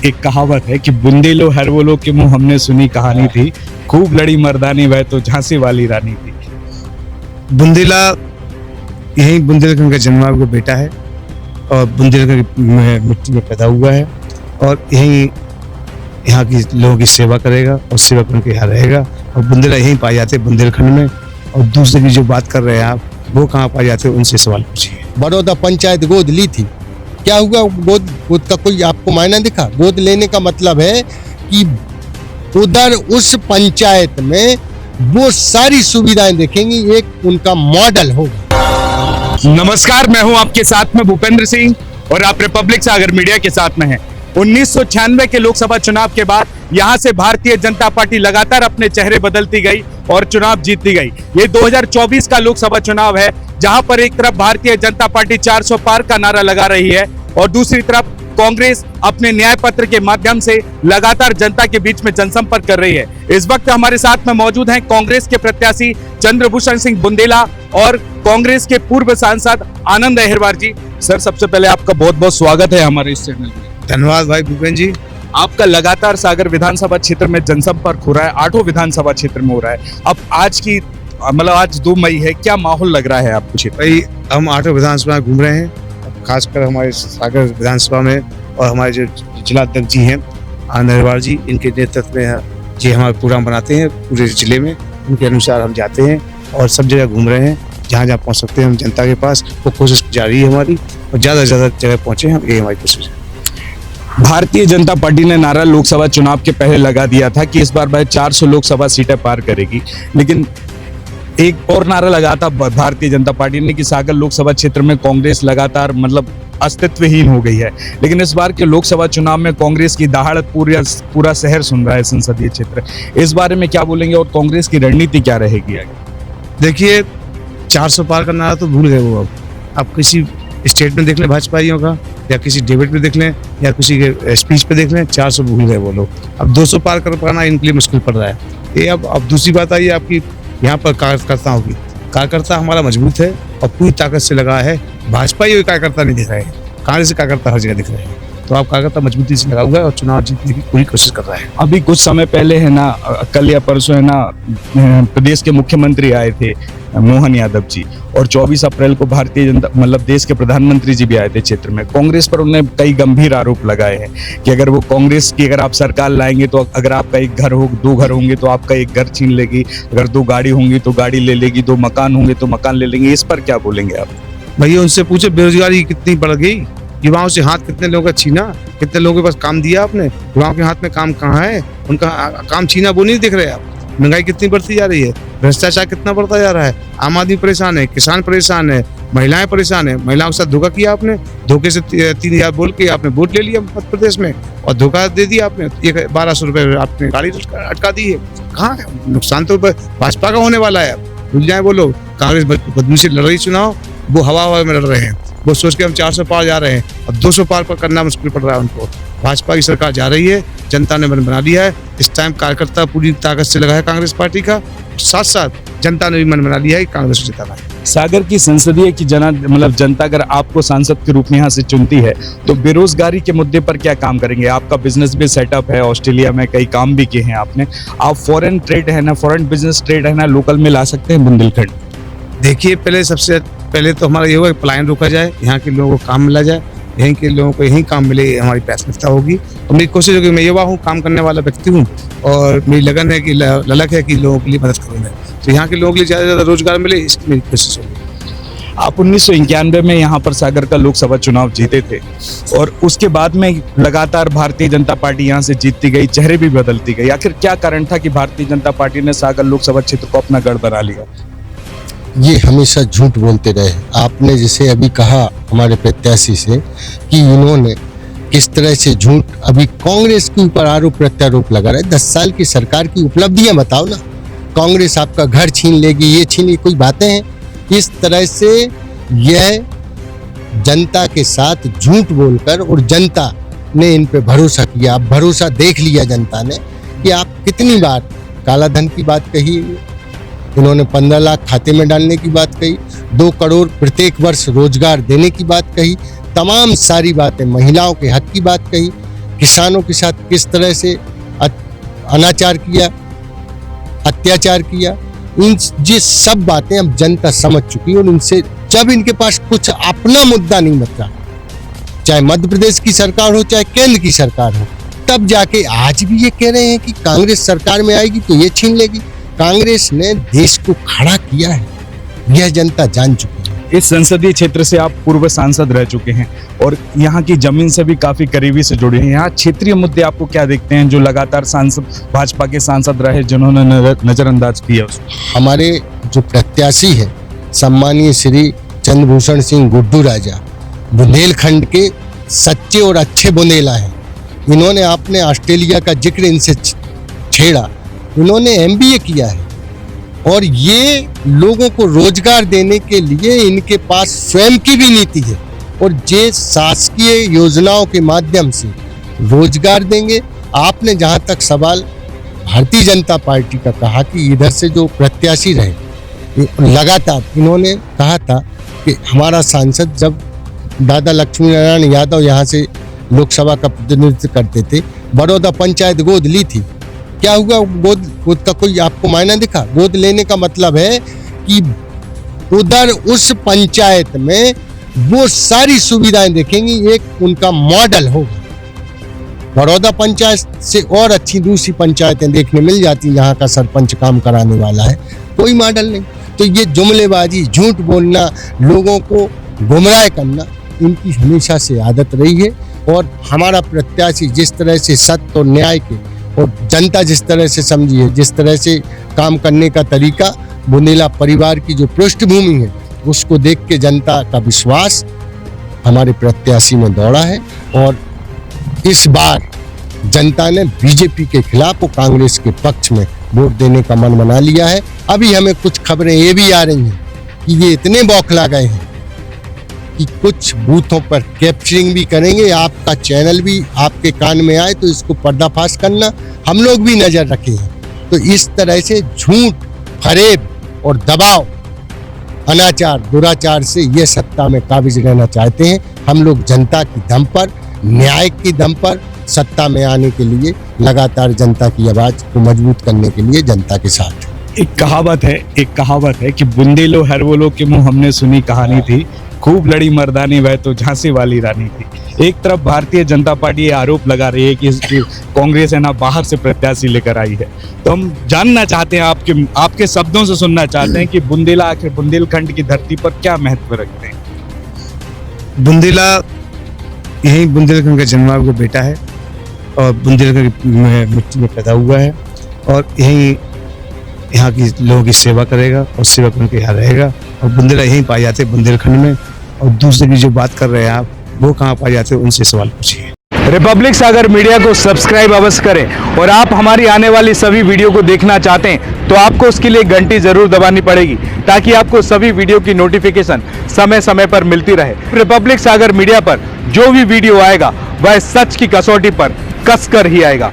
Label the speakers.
Speaker 1: एक कहावत है कि बुंदेलो हर वो लोग के मुंह हमने सुनी कहानी थी, खूब लड़ी मर्दानी वह तो झांसी वाली रानी थी।
Speaker 2: बुंदेला यही बुंदेलखंड का जन्मा हुआ बेटा है और बुंदेलखंड मिट्टी में पैदा हुआ है और यहीं यहाँ की लोगों की सेवा करेगा और सेवा करके यहाँ रहेगा। और बुंदेला यहीं पाए जाते हैं बुंदेलखंड में। और दूसरे की जो बात कर रहे हैं आप, वो कहाँ पाए जाते हैं, उनसे सवाल पूछिए।
Speaker 3: बड़ौदा पंचायत गोद ली थी, क्या हुआ? गोद का कोई आपको मायना दिखा? गोद लेने का मतलब है कि उधर उस पंचायत में वो सारी सुविधाएं देखेंगी, एक उनका मॉडल होगा।
Speaker 1: नमस्कार, मैं हूं आपके साथ में भूपेंद्र सिंह और आप रिपब्लिक सागर मीडिया के साथ में हैं। 1996 के लोकसभा चुनाव के बाद यहां से भारतीय जनता पार्टी लगातार अपने चेहरे बदलती गई और चुनाव जीतती गई। ये 2024 का लोकसभा चुनाव है, जहां पर एक तरफ भारतीय जनता पार्टी 400 पार का नारा लगा रही है और दूसरी तरफ कांग्रेस अपने न्याय पत्र के माध्यम से लगातार जनता के बीच में जनसंपर्क कर रही है। इस वक्त हमारे साथ में मौजूद हैं कांग्रेस के प्रत्याशी चंद्रभूषण सिंह बुंदेला और कांग्रेस के पूर्व सांसद आनंद अहिरवार जी। सर, सबसे पहले आपका बहुत बहुत स्वागत है हमारे इस चैनल में।
Speaker 2: धन्यवाद भाई भूपेंद्र जी।
Speaker 1: आपका लगातार सागर विधानसभा क्षेत्र में जनसंपर्क हो रहा है, 8 विधानसभा क्षेत्र में हो रहा है। अब आज की आज 2 मई है, क्या माहौल लग रहा है आपको?
Speaker 2: भाई हम 8 विधानसभा घूम रहे हैं, खासकर हमारे सागर विधानसभा में, और हमारे जो जिला अध्यक्ष जी हैं आनंद अहिरवार जी, इनके नेतृत्व में ये हमारे प्रोग्राम बनाते हैं पूरे जिले में। उनके अनुसार हम जाते हैं और सब जगह घूम रहे हैं, जहाँ जहाँ पहुँच सकते हैं हम जनता के पास, वो कोशिश जारी है हमारी, और ज़्यादा से ज़्यादा जगह पहुँचे हम, ये हमारी कोशिश है।
Speaker 1: भारतीय जनता पार्टी ने नारा लोकसभा चुनाव के पहले लगा दिया था कि इस बार वह 400 लोकसभा सीटें पार करेगी, लेकिन एक और नारा लगा था भारतीय जनता पार्टी ने कि सागर लोकसभा क्षेत्र में कांग्रेस लगातार अस्तित्वहीन हो गई है। लेकिन इस बार के लोकसभा चुनाव में कांग्रेस की दहाड़त पूरा शहर सुन रहा है, संसदीय क्षेत्र। इस बारे में क्या बोलेंगे और कांग्रेस की रणनीति क्या रहेगी आगे?
Speaker 2: देखिए, 400 पार का नारा तो भूल गए वो। अब किसी स्टेट में देख लें भाजपाइयों का, या किसी डिबेट में देख लें, या किसी के स्पीच पे देख लें, 400 भूल गए वो लोग। अब 200 पार कर पाना इनके लिए मुश्किल पड़ रहा है। ये अब दूसरी बात आई आपकी यहाँ पर कार्यकर्ताओं की। कार्यकर्ता हमारा मजबूत है और पूरी ताकत से लगा है। भाजपा ये कार्यकर्ता नहीं दिख रहे हैं, कांग्रेस के कार्यकर्ता हर जगह दिख रहे हैं। तो आप कार्यकर्ता मजबूती से लगा हुआ है और चुनाव जीतने की पूरी कोशिश कर रहा है।
Speaker 1: अभी कुछ समय पहले है ना, कल या परसों है ना, प्रदेश के मुख्यमंत्री आए थे मोहन यादव जी, और 24 अप्रैल को भारतीय जनता देश के प्रधानमंत्री जी भी आए थे क्षेत्र में। कांग्रेस पर उन्होंने कई गंभीर आरोप लगाए हैं कि अगर वो कांग्रेस की अगर आप सरकार लाएंगे तो अगर आपका एक घर हो, 2 घर होंगे तो आपका एक घर छीन लेगी, अगर 2 गाड़ी होंगी तो गाड़ी ले लेगी, 2 मकान होंगे तो मकान ले लेंगे। इस पर क्या बोलेंगे आप?
Speaker 2: भैया उनसे पूछे बेरोजगारी कितनी बढ़ गई, युवाओं से हाथ कितने लोगों का छीना, कितने लोगों के पास काम दिया आपने, युवाओं के हाथ में काम कहाँ है, उनका काम छीना वो नहीं दिख रहे आप। महंगाई कितनी बढ़ती जा रही है, भ्रष्टाचार कितना बढ़ता जा रहा है, आम आदमी परेशान है, किसान परेशान है, महिलाएं परेशान है। महिलाओं के साथ धोखा किया आपने, धोखे से 3000 बोल के आपने वोट ले लिया मध्य प्रदेश में और धोखा दे दिया आपने। 1200 रुपये आपने गाड़ी अटका दी है। कहाँ है नुकसान? तो भाजपा का होने वाला है। भूल जाए वो लोग, कांग्रेस बदमी से लड़ रही चुनाव, वो हवा में लड़ रहे हैं। वो सोच के हम 400 पार जा रहे हैं, अब 200 पार पर करना मुश्किल पड़ रहा है उनको। भाजपा की सरकार जा रही है, जनता ने मन बना लिया है। इस टाइम कार्यकर्ता पूरी ताकत से लगा है कांग्रेस पार्टी का, साथ साथ जनता ने भी मन बना लिया है कि कांग्रेस को जिताना है।
Speaker 1: सागर की संसदीय की जनता अगर आपको सांसद के रूप में यहाँ से चुनती है तो बेरोजगारी के मुद्दे पर क्या काम करेंगे? आपका बिजनेस भी सेटअप है, ऑस्ट्रेलिया में कई काम भी किए हैं आपने। आप फॉरेन ट्रेड है ना, फॉरेन बिजनेस ट्रेड है ना, लोकल में ला सकते हैं बुंदेलखंड?
Speaker 2: देखिए, सबसे पहले तो हमारा ये होगा कि पलायन रोका जाए, यहाँ के लोगों को काम मिला जाए, यहीं के लोगों को यहीं काम मिले, हमारी प्राथमिकता होगी। और मेरी कोशिश होगी, मैं युवा हूँ, काम करने वाला व्यक्ति हूँ, और मेरी लगन है कि ललक है कि लोगों के लिए मदद करूँ मैं, तो यहाँ के लोगों के लिए ज़्यादा से ज़्यादा रोजगार मिले, इसकी मेरी कोशिश होगी।
Speaker 1: आप 1991 में यहाँ पर सागर का लोकसभा चुनाव जीते थे और उसके बाद में लगातार भारतीय जनता पार्टी यहाँ से जीतती गई, चेहरे भी बदलती गई। आखिर क्या कारण था कि भारतीय जनता पार्टी ने सागर लोकसभा क्षेत्र को अपना गढ़ बना लिया?
Speaker 3: ये हमेशा झूठ बोलते रहे। आपने जैसे अभी कहा हमारे प्रत्याशी से कि इन्होंने किस तरह से झूठ, अभी कांग्रेस के ऊपर आरोप प्रत्यारोप लगा रहे। 10 साल की सरकार की उपलब्धियां बताओ ना। कांग्रेस आपका घर छीन लेगी, ये छीन लेगी, कोई बातें हैं? इस तरह से यह जनता के साथ झूठ बोलकर, और जनता ने इन पे भरोसा किया। अब भरोसा देख लिया जनता ने कि आप कितनी बार काला धन की बात कही, इन्होंने 15 लाख खाते में डालने की बात कही, 2 करोड़ प्रत्येक वर्ष रोजगार देने की बात कही, तमाम सारी बातें, महिलाओं के हक की बात कही, किसानों के साथ किस तरह से अनाचार किया, अत्याचार किया, ये सब बातें अब जनता समझ चुकी है। और इनसे जब इनके पास कुछ अपना मुद्दा नहीं बचा, चाहे मध्य प्रदेश की सरकार हो चाहे केंद्र की सरकार हो, तब जाके आज भी ये कह रहे हैं कि कांग्रेस सरकार में आएगी तो ये छीन लेगी। कांग्रेस ने देश को खड़ा किया है, यह जनता जान चुकी है।
Speaker 1: इस संसदीय क्षेत्र से आप पूर्व सांसद रह चुके हैं और यहाँ की जमीन से भी काफी करीबी से जुड़े हैं। यहाँ क्षेत्रीय मुद्दे आपको क्या देखते हैं जो लगातार सांसद भाजपा के सांसद रहे जिन्होंने नजरअंदाज किया उसको?
Speaker 3: हमारे जो प्रत्याशी है सम्मानीय श्री चंद्रभूषण सिंह गुड्डू राजा बुंदेलखंड के सच्चे और अच्छे बुंदेला हैं। इन्होंने आपने ऑस्ट्रेलिया का जिक्र इनसे छेड़ा, इन्होंने MBA किया है और ये लोगों को रोजगार देने के लिए इनके पास स्वयं की भी नीति है और ये शासकीय योजनाओं के माध्यम से रोजगार देंगे। आपने जहां तक सवाल भारतीय जनता पार्टी का कहा कि इधर से जो प्रत्याशी रहे लगातार इन्होंने कहा था कि हमारा सांसद जब दादा लक्ष्मी नारायण यादव यहाँ से लोकसभा का प्रतिनिधित्व करते थे, बड़ौदा पंचायत गोद ली थी। क्या हुआ? गोद का कोई आपको मायना दिखा? गोद लेने का मतलब है कि उधर उस पंचायत में वो सारी सुविधाएं देखेंगी, एक उनका मॉडल होगा। बड़ौदा पंचायत से और अच्छी दूसरी पंचायतें देखने मिल जाती, यहाँ का सरपंच काम कराने वाला है, कोई मॉडल नहीं। तो ये जुमलेबाजी, झूठ बोलना, लोगों को गुमराह करना इनकी हमेशा से आदत रही है। और हमारा प्रत्याशी जिस तरह से सत्य और न्याय के और जनता जिस तरह से समझी है, जिस तरह से काम करने का तरीका, बुंदेला परिवार की जो पृष्ठभूमि है, उसको देख के जनता का विश्वास हमारे प्रत्याशी में दौड़ा है। और इस बार जनता ने बीजेपी के खिलाफ और कांग्रेस के पक्ष में वोट देने का मन बना लिया है। अभी हमें कुछ खबरें ये भी आ रही हैं कि ये इतने बौखला गए हैं कि कुछ बूथों पर कैप्चरिंग भी करेंगे। आपका चैनल भी आपके कान में आए तो इसको पर्दाफाश करना, हम लोग भी नजर रखे हैं। तो इस तरह से झूठ, फरेब और दबाव, अनाचार, दुराचार से ये सत्ता में काबिज रहना चाहते हैं। हम लोग जनता की दम पर, न्याय की दम पर सत्ता में आने के लिए लगातार जनता की आवाज को मजबूत करने के लिए जनता के साथ।
Speaker 1: एक कहावत है कि बुंदेलो हरवोलो के मुंह हमने सुनी कहानी थी, खूब लड़ी मर्दानी वह तो झांसी वाली रानी थी। एक तरफ भारतीय जनता पार्टी ये आरोप लगा रही है कि कांग्रेस है ना बाहर से प्रत्याशी लेकर आई है, तो हम जानना चाहते हैं, आपके शब्दों से सुनना चाहते हैं कि बुंदेला आखिर बुंदेलखंड की धरती पर क्या महत्व रखते हैं?
Speaker 2: बुंदेला यही बुंदेलखंड का जन्मा का बेटा है और बुंदेलखंड में मिट्टी में पैदा हुआ है और यही यहाँ की लोगों की सेवा करेगा और सेवा करके यहाँ रहेगा। और बुंदेला यहीं पाए जाते हैं बुंदेलखंड में। और दूसरे की जो बात कर रहे हैं आप, वो कहाँ पाए जाते हैं, उनसे सवाल पूछिए।
Speaker 1: रिपब्लिक सागर मीडिया को सब्सक्राइब अवश्य करें और आप हमारी आने वाली सभी वीडियो को देखना चाहते हैं तो आपको उसके लिए घंटी जरूर दबानी पड़ेगी ताकि आपको सभी वीडियो की नोटिफिकेशन समय समय पर मिलती रहे। रिपब्लिक सागर मीडिया पर जो भी वीडियो आएगा वह सच की कसौटी पर कसकर ही आएगा।